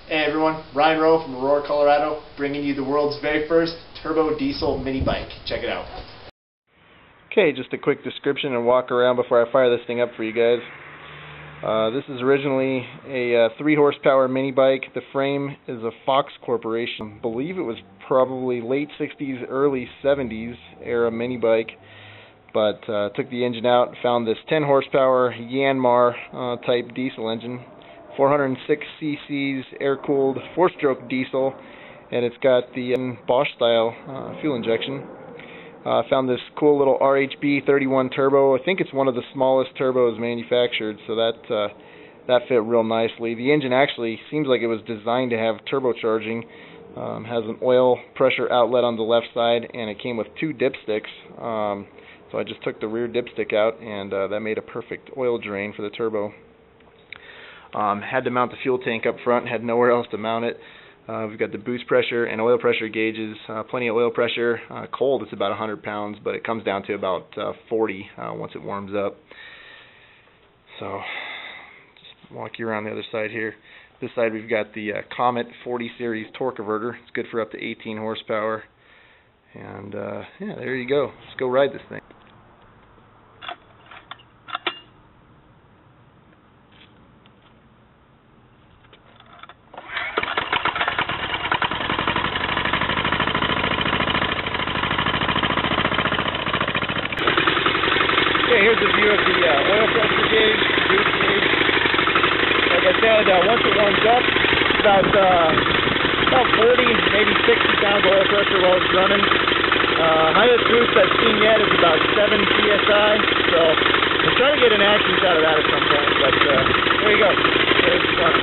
Hey everyone, Ryan Rowe from Aurora, Colorado, bringing you the world's very first turbo diesel mini bike. Check it out. Okay, just a quick description and walk around before I fire this thing up for you guys. This is originally a 3 horsepower mini bike. The frame is a Fox Corporation. I believe it was probably late 60s, early 70s era mini bike. But took the engine out, found this 10 horsepower Yanmar type diesel engine. 406 cc's air-cooled 4-stroke diesel, and it's got the Bosch style fuel injection. Found this cool little RHB 31 turbo. I think it's one of the smallest turbos manufactured, so that fit real nicely. The engine actually seems like it was designed to have turbocharging. Has an oil pressure outlet on the left side, and it came with 2 dipsticks. So I just took the rear dipstick out, and that made a perfect oil drain for the turbo. Had to mount the fuel tank up front, had nowhere else to mount it. We've got the boost pressure and oil pressure gauges, plenty of oil pressure. Cold it's about 100 pounds, but it comes down to about 40 once it warms up. So just walk you around the other side here. This side we've got the Comet 40 series torque converter. It's good for up to 18 horsepower. And yeah, there you go. Let's go ride this thing. Okay, here's a view of the oil pressure gauge, boost gauge. Like I said, once it warms up, about 40, maybe 60 pounds of oil pressure while it's running. Highest boost I've seen yet is about 7 psi. So we'll try to get an action shot of that at some point. But there you go. There's the front.